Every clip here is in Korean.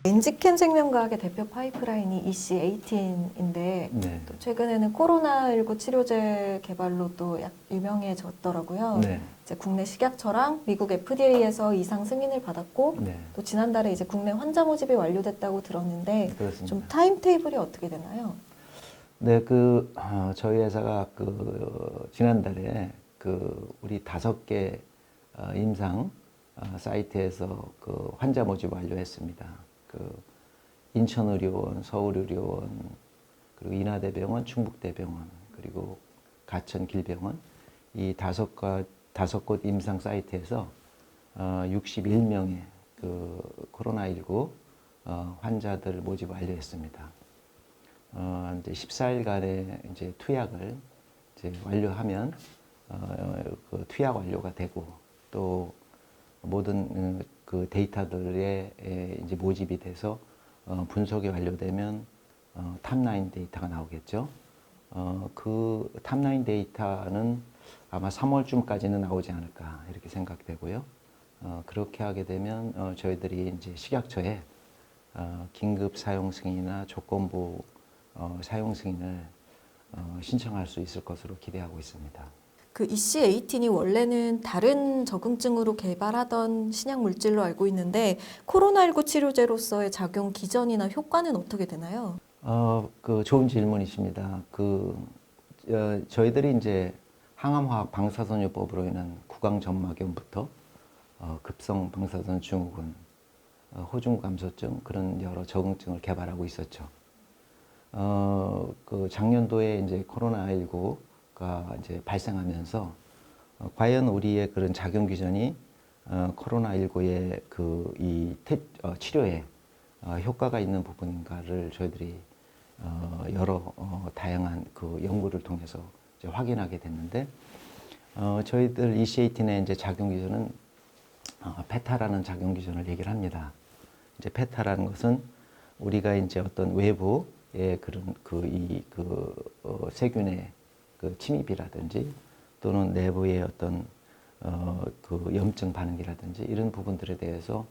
엔지캠 생명과학의 대표 파이프라인이 EC18인데 네. 또 최근에는 코로나19 치료제 개발로 또 유명해졌더라고요. 네. 이제 국내 식약처랑 미국 FDA에서 이상 승인을 받았고 네. 또 지난달에 이제 국내 환자 모집이 완료됐다고 들었는데 그렇습니다. 좀 타임 테이블이 어떻게 되나요? 네, 저희 회사가 지난달에 우리 5개 임상 사이트에서 환자 모집 완료했습니다. 인천의료원, 서울의료원, 그리고 인하대병원, 충북대병원, 그리고 가천길병원 이 5곳 임상 사이트에서 61명의 코로나19 환자들 모집 완료했습니다. 이제 14일간의 이제 투약을 이제 완료하면 투약 완료가 되고 또 모든 데이터들에 이제 모집이 돼서 분석이 완료되면 탑라인 데이터가 나오겠죠. 그 탑라인 데이터는 아마 3월쯤까지는 나오지 않을까 이렇게 생각되고요. 그렇게 하게 되면 저희들이 이제 식약처에 긴급 사용 승인이나 조건부 사용 승인을 신청할 수 있을 것으로 기대하고 있습니다. 그 EC18이 원래는 다른 적응증으로 개발하던 신약 물질로 알고 있는데 코로나19 치료제로서의 작용 기전이나 효과는 어떻게 되나요? 좋은 질문이십니다. 저희들이 이제 항암화학 방사선요법으로 인한 구강점막염부터 급성 방사선 증후군, 호중 감소증 그런 여러 적응증을 개발하고 있었죠. 작년도에 이제 코로나19가 이제 발생하면서 과연 우리의 그런 작용 기전이 코로나19의 치료에 효과가 있는 부분인가를 저희들이 여러 다양한 연구를 통해서 이제 확인하게 됐는데 저희들 EC18의 이제 작용 기전은 페타라는 작용 기전을 얘기를 합니다. 이제 페타라는 것은 우리가 이제 어떤 외부의 그런 세균의 침입이라든지 또는 내부의 어떤 염증 반응이라든지 이런 부분들에 대해서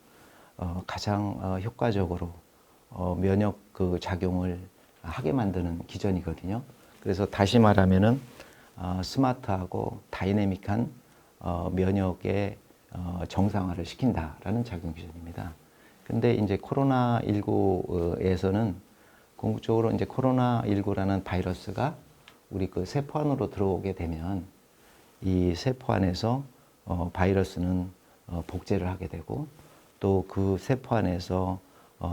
가장 효과적으로 면역 작용을 하게 만드는 기전이거든요. 그래서 다시 말하면은 스마트하고 다이내믹한 면역의 정상화를 시킨다라는 작용 기전입니다. 근데 이제 코로나19에서는 궁극적으로 이제 코로나19라는 바이러스가 우리 세포 안으로 들어오게 되면 이 세포 안에서 바이러스는 복제를 하게 되고 또 그 세포 안에서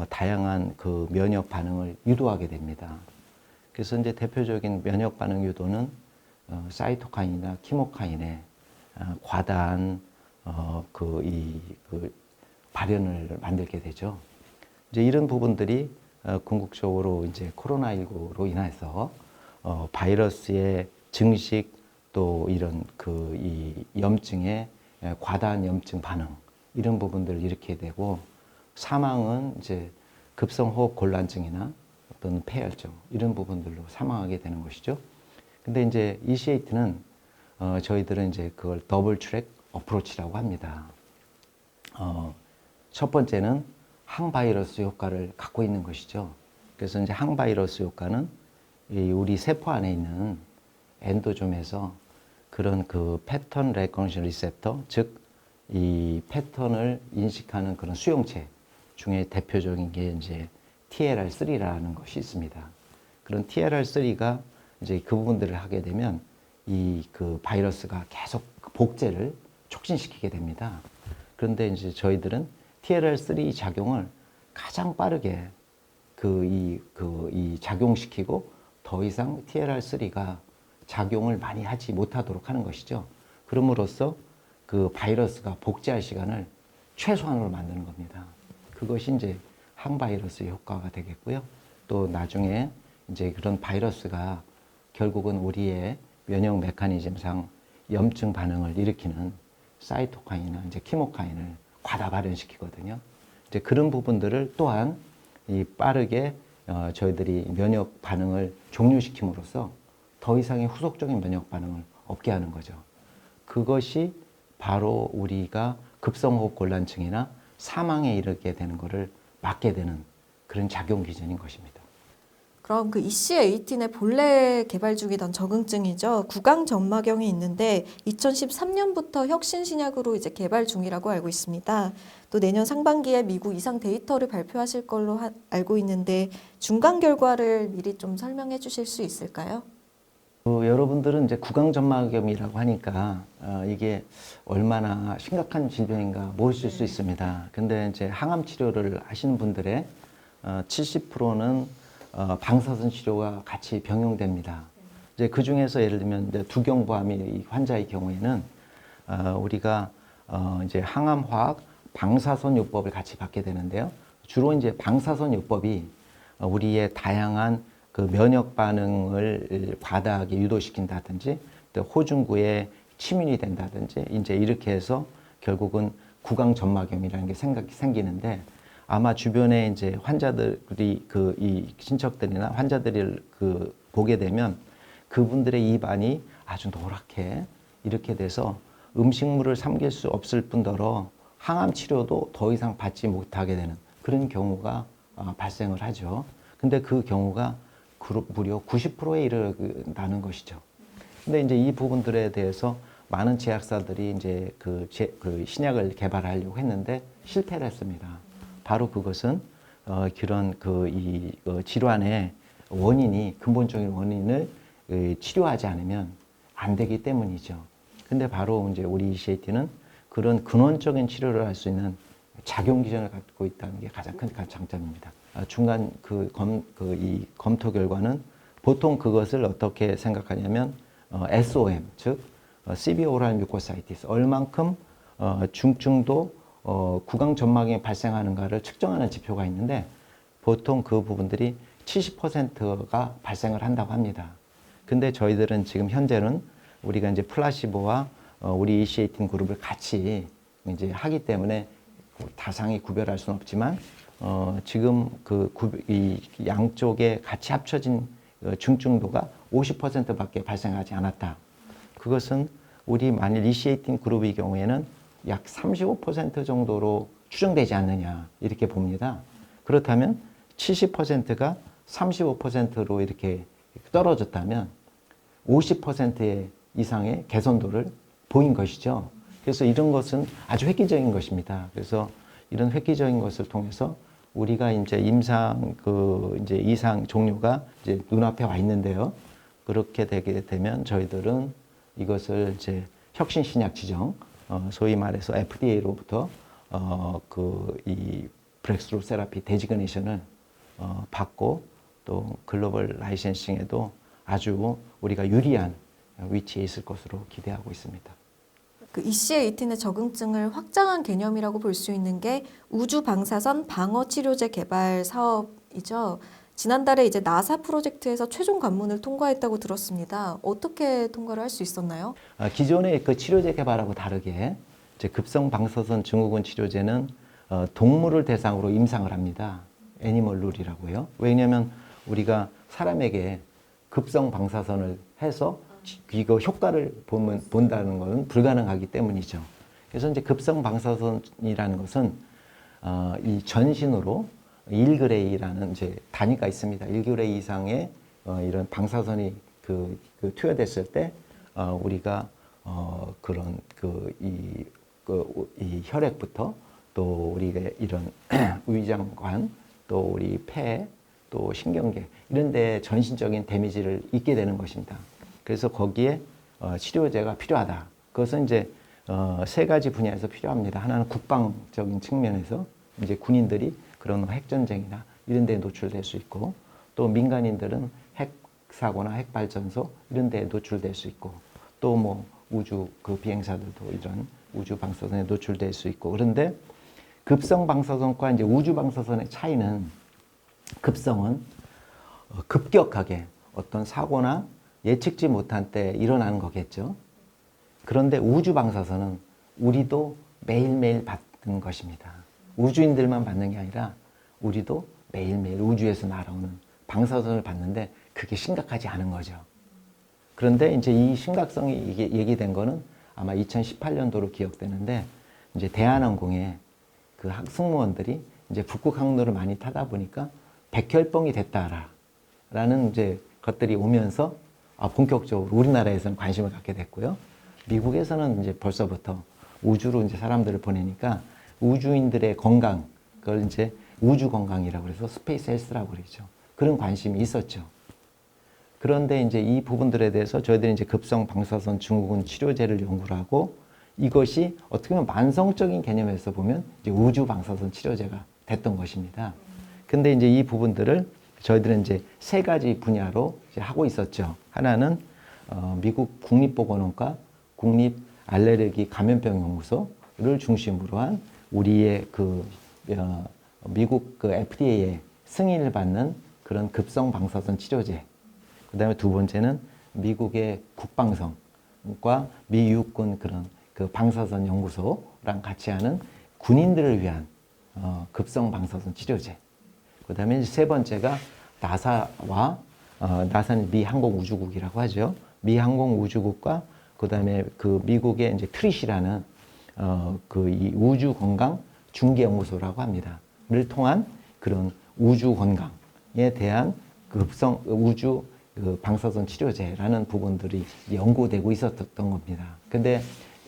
다양한 면역 반응을 유도하게 됩니다. 그래서 이제 대표적인 면역 반응 유도는 사이토카인이나 키모카인의 과다한 발현을 만들게 되죠. 이제 이런 부분들이 궁극적으로 이제 코로나19로 인해서 바이러스의 증식 또 이런 이 염증의 과다한 염증 반응 이런 부분들을 일으키게 되고 사망은 이제 급성호흡 곤란증이나 어떤 폐혈증 이런 부분들로 사망하게 되는 것이죠. 근데 이제 EC18는 저희들은 이제 그걸 더블 트랙 어프로치라고 합니다. 첫 번째는 항바이러스 효과를 갖고 있는 것이죠. 그래서 이제 항바이러스 효과는 우리 세포 안에 있는 엔도좀에서 그런 패턴 레코그니션 리셉터, 즉 이 패턴을 인식하는 그런 수용체 중에 대표적인 게 이제 TLR3라는 것이 있습니다. 그런 TLR3가 이제 그 부분들을 하게 되면 이 바이러스가 계속 복제를 촉진시키게 됩니다. 그런데 이제 저희들은 TLR3 작용을 가장 빠르게 이 작용시키고 더 이상 TLR3가 작용을 많이 하지 못하도록 하는 것이죠. 그럼으로써 바이러스가 복제할 시간을 최소한으로 만드는 겁니다. 그것이 이제 항바이러스 효과가 되겠고요. 또 나중에 이제 그런 바이러스가 결국은 우리의 면역 메커니즘상 염증 반응을 일으키는 사이토카인이나 이제 키모카인을 과다 발현시키거든요. 이제 그런 부분들을 또한 빠르게 저희들이 면역 반응을 종료시킴으로써 더 이상의 후속적인 면역 반응을 없게 하는 거죠. 그것이 바로 우리가 급성호흡 곤란증이나 사망에 이르게 되는 것을 막게 되는 그런 작용 기전인 것입니다. 그럼 그 EC18의 본래 개발 중이던 적응증이죠. 구강점막염이 있는데 2013년부터 혁신 신약으로 이제 개발 중이라고 알고 있습니다. 또 내년 상반기에 미국 이상 데이터를 발표하실 걸로 알고 있는데 중간 결과를 미리 좀 설명해 주실 수 있을까요? 여러분들은 이제 구강점막염이라고 하니까 이게 얼마나 심각한 질병인가 모르실 수 있습니다. 근데 이제 항암 치료를 하시는 분들의 70%는 방사선 치료와 같이 병용됩니다. 이제 그 중에서 예를 들면 이제 두경부암이 환자의 경우에는 우리가 이제 항암화학 방사선 요법을 같이 받게 되는데요. 주로 이제 방사선 요법이 우리의 다양한 그 면역 반응을 과다하게 유도시킨다든지 또 호중구에 침인이 된다든지 이제 이렇게 해서 결국은 구강점막염이라는 게 생기는데 아마 주변에 이제 환자들이 그 이 친척들이나 환자들을 그 보게 되면 그분들의 입안이 아주 노랗게 이렇게 돼서 음식물을 삼킬 수 없을 뿐더러 항암 치료도 더 이상 받지 못하게 되는 그런 경우가 발생을 하죠. 근데 그 경우가 무려 90%에 이르는다는 것이죠. 근데 이제 이 부분들에 대해서 많은 제약사들이 이제 그 신약을 개발하려고 했는데 실패를 했습니다. 바로 그것은 그런 질환의 원인이 근본적인 원인을 치료하지 않으면 안 되기 때문이죠. 근데 바로 이제 우리 ECAT는 그런 근원적인 치료를 할 수 있는 작용 기전을 갖고 있다는 게 가장 큰 장점입니다. 중간 이 검토 결과는 보통 그것을 어떻게 생각하냐면 SOM, 즉 CV 오랄 뮤코사이티스 얼만큼 중증도 구강점막이 발생하는가를 측정하는 지표가 있는데 보통 그 부분들이 70%가 발생을 한다고 합니다. 근데 저희들은 지금 현재는 우리가 이제 플라시보와 우리 EC18 그룹을 같이 이제 하기 때문에 다상히 구별할 수는 없지만 지금 이 양쪽에 같이 합쳐진 중증도가 50%밖에 발생하지 않았다. 그것은 우리 만일 EC18 그룹의 경우에는 약 35% 정도로 추정되지 않느냐 이렇게 봅니다. 그렇다면 70%가 35%로 이렇게 떨어졌다면 50% 이상의 개선도를 보인 것이죠. 그래서 이런 것은 아주 획기적인 것입니다. 그래서 이런 획기적인 것을 통해서 우리가 이제 이제 이상 종류가 이제 눈앞에 와 있는데요. 그렇게 되게 되면 저희들은 이것을 이제 혁신 신약 지정, 소위 말해서 FDA로부터 이 브렉스루 세라피 데지그네이션을 받고 또 글로벌 라이센싱에도 아주 우리가 유리한 위치에 있을 것으로 기대하고 있습니다. 그 ECA18의 적응증을 확장한 개념이라고 볼 수 있는 게 우주 방사선 방어 치료제 개발 사업이죠. 지난달에 이제 나사 프로젝트에서 최종 관문을 통과했다고 들었습니다. 어떻게 통과를 할 수 있었나요? 기존의 그 치료제 개발하고 다르게 이제 급성 방사선 증후군 치료제는 동물을 대상으로 임상을 합니다. 애니멀 룰이라고요. 왜냐하면 우리가 사람에게 급성 방사선을 해서 이거 효과를 본다는 것은 불가능하기 때문이죠. 그래서 이제 급성 방사선이라는 것은 이 전신으로 1그레이라는 이제 단위가 있습니다. 1그레이 이상의 이런 방사선이 투여됐을 때 우리가 그런 이 혈액부터 또 우리의 이런 위장관 또 우리 폐 또 신경계 이런 데 전신적인 데미지를 입게 되는 것입니다. 그래서 거기에 치료제가 필요하다. 그것은 이제 세 가지 분야에서 필요합니다. 하나는 국방적인 측면에서 이제 군인들이 그런 핵전쟁이나 이런 데에 노출될 수 있고 또 민간인들은 핵사고나 핵발전소 이런 데에 노출될 수 있고 또 뭐 우주 비행사들도 이런 우주 방사선에 노출될 수 있고 그런데 급성 방사선과 이제 우주 방사선의 차이는 급성은 급격하게 어떤 사고나 예측지 못한 때 일어나는 거겠죠. 그런데 우주 방사선은 우리도 매일매일 받는 것입니다. 우주인들만 받는 게 아니라 우리도 매일매일 우주에서 날아오는 방사선을 받는데 그게 심각하지 않은 거죠. 그런데 이제 이 심각성이 얘기된 거는 아마 2018년도로 기억되는데 이제 대한항공에 그 승무원들이 이제 북극 항로를 많이 타다 보니까 백혈병이 됐다라는 이제 것들이 오면서 본격적으로 우리나라에서는 관심을 갖게 됐고요. 미국에서는 이제 벌써부터 우주로 이제 사람들을 보내니까 우주인들의 건강, 그걸 이제 우주 건강이라고 그래서 스페이스 헬스라고 그러죠. 그런 관심이 있었죠. 그런데 이제 이 부분들에 대해서 저희들이 이제 급성 방사선 증후군 치료제를 연구를 하고 이것이 어떻게 보면 만성적인 개념에서 보면 이제 우주 방사선 치료제가 됐던 것입니다. 근데 이제 이 부분들을 저희들은 이제 세 가지 분야로 이제 하고 있었죠. 하나는 미국 국립보건원과 국립알레르기 감염병 연구소를 중심으로 한 우리의 미국 FDA의 승인을 받는 그런 급성 방사선 치료제. 그다음에 두 번째는 미국의 국방성과 미 육군 그런 그 방사선 연구소랑 같이 하는 군인들을 위한 급성 방사선 치료제. 그다음에 세 번째가 나사와 나사는 미 항공우주국이라고 하죠. 미 항공우주국과 그다음에 그 미국의 이제 트릿이라는 이 우주 건강 중계 연구소라고 합니다. 를 통한 그런 우주 건강에 대한 급성 우주 방사선 치료제라는 부분들이 연구되고 있었던 겁니다. 근데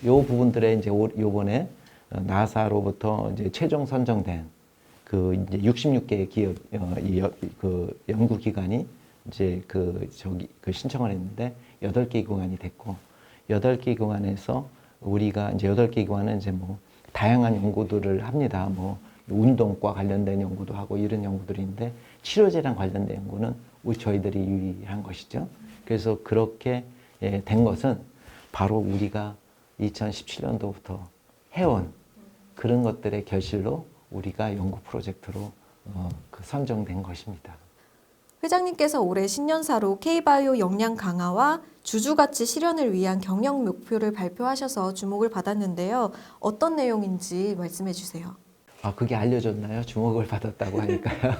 요 부분들에 이제 요번에 나사로부터 이제 최종 선정된 그 이제 66개의 기업 그 연구 기관이 이제 신청을 했는데 8개 기관이 됐고 8개 기관에서 우리가 이제 8개 기관은 이제 뭐 다양한 연구들을 합니다. 뭐 운동과 관련된 연구도 하고 이런 연구들이 있는데 치료제랑 관련된 연구는 저희들이 유일한 것이죠. 그래서 그렇게 된 것은 바로 우리가 2017년도부터 해온 그런 것들의 결실로 우리가 연구 프로젝트로 선정된 것입니다. 회장님께서 올해 신년사로 K바이오 역량 강화와 주주가치 실현을 위한 경영 목표를 발표하셔서 주목을 받았는데요. 어떤 내용인지 말씀해 주세요. 그게 알려졌나요? 주목을 받았다고 하니까요.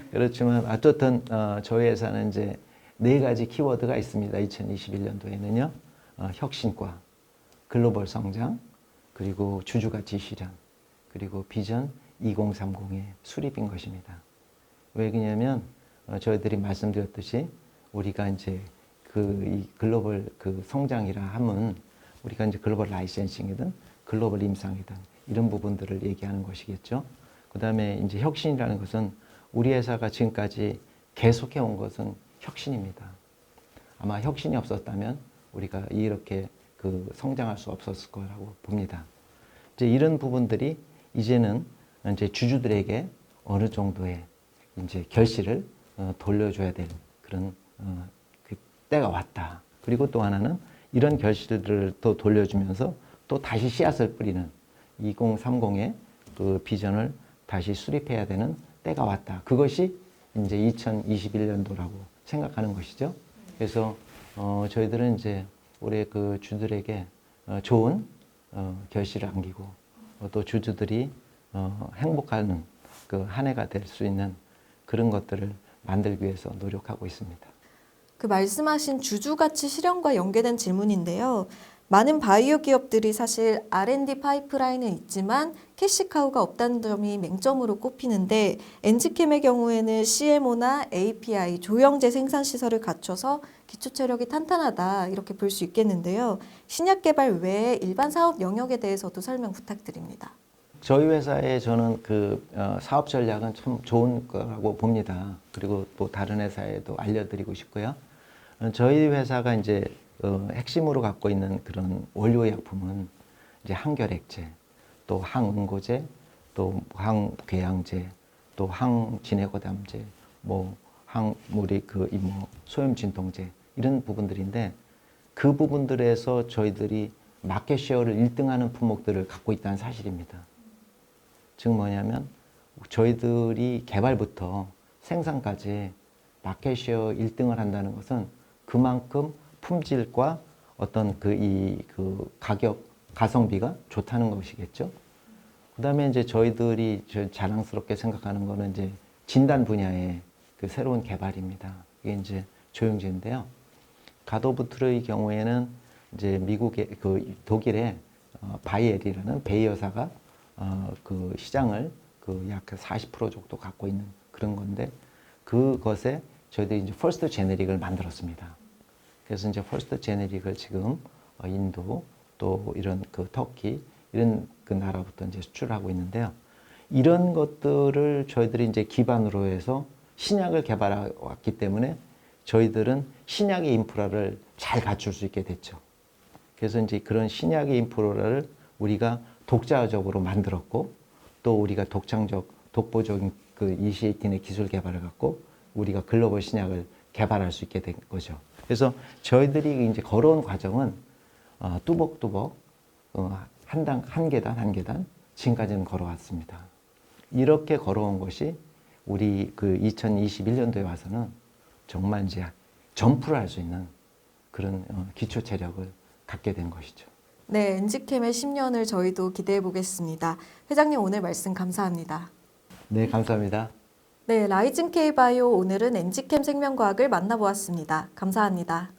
그렇지만 어쨌든 저희 회사는 이제 4가지 키워드가 있습니다. 2021년도에는요. 혁신과 글로벌 성장, 그리고 주주가치 실현, 그리고 비전 2030의 수립인 것입니다. 왜 그러냐면 저희들이 말씀드렸듯이 우리가 이제 이 글로벌 성장이라 함은 우리가 이제 글로벌 라이센싱이든 글로벌 임상이든 이런 부분들을 얘기하는 것이겠죠. 그 다음에 이제 혁신이라는 것은 우리 회사가 지금까지 계속해 온 것은 혁신입니다. 아마 혁신이 없었다면 우리가 이렇게 성장할 수 없었을 거라고 봅니다. 이제 이런 부분들이 이제는 이제 주주들에게 어느 정도의 이제 결실을 돌려줘야 될 그런 그 때가 왔다. 그리고 또 하나는 이런 결실들을 또 돌려주면서 또 다시 씨앗을 뿌리는 2030의 그 비전을 다시 수립해야 되는 때가 왔다. 그것이 이제 2021년도라고 생각하는 것이죠. 그래서 저희들은 이제 올해 그 주들에게 좋은 결실을 안기고 또 주주들이 행복하는 그 한 해가 될 수 있는 그런 것들을 만들기 위해서 노력하고 있습니다. 그 말씀하신 주주가치 실현과 연계된 질문인데요. 많은 바이오 기업들이 사실 R&D 파이프라인은 있지만 캐시카우가 없다는 점이 맹점으로 꼽히는데 엔지캠의 경우에는 CMO나 API, 조영제 생산 시설을 갖춰서 기초 체력이 탄탄하다 이렇게 볼 수 있겠는데요. 신약 개발 외에 일반 사업 영역에 대해서도 설명 부탁드립니다. 저희 회사의 저는 사업 전략은 참 좋은 거라고 봅니다. 그리고 또 다른 회사에도 알려드리고 싶고요. 저희 회사가 이제 핵심으로 갖고 있는 그런 원료 약품은 이제 항결핵제, 또 항응고제, 또 항궤양제, 또 항진해고담제, 우리 소염진통제 이런 부분들인데 그 부분들에서 저희들이 마켓 쉐어를 1등하는 품목들을 갖고 있다는 사실입니다. 즉 뭐냐면 저희들이 개발부터 생산까지 마켓 쉐어 1등을 한다는 것은 그만큼 품질과 어떤 가격 가성비가 좋다는 것이겠죠. 그다음에 이제 저희들이 자랑스럽게 생각하는 거는 이제 진단 분야의 그 새로운 개발입니다. 이게 이제 조영제인데요. 가도부트의 경우에는 이제 독일의 바이엘이라는 베이어사가 그 시장을 그 약 40% 정도 갖고 있는 그런 건데 그것에 저희들이 이제 퍼스트 제네릭을 만들었습니다. 그래서 이제 퍼스트 제네릭을 지금 인도 또 이런 그 터키 이런 그 나라부터 이제 수출하고 있는데요. 이런 것들을 저희들이 이제 기반으로 해서 신약을 개발해 왔기 때문에 저희들은 신약의 인프라를 잘 갖출 수 있게 됐죠. 그래서 이제 그런 신약의 인프라를 우리가 독자적으로 만들었고 또 우리가 독보적인 그 EC18의 기술 개발을 갖고 우리가 글로벌 신약을 개발할 수 있게 된 거죠. 그래서 저희들이 이제 걸어온 과정은 뚜벅뚜벅 한 계단 지금까지는 걸어왔습니다. 이렇게 걸어온 것이 우리 그 2021년도에 와서는 정말 이제 점프를 할 수 있는 그런 기초 체력을 갖게 된 것이죠. 네, 엔지캠의 10년을 저희도 기대해 보겠습니다. 회장님 오늘 말씀 감사합니다. 네, 감사합니다. 네, 라이즌 K바이오 오늘은 엔지캠 생명과학을 만나보았습니다. 감사합니다.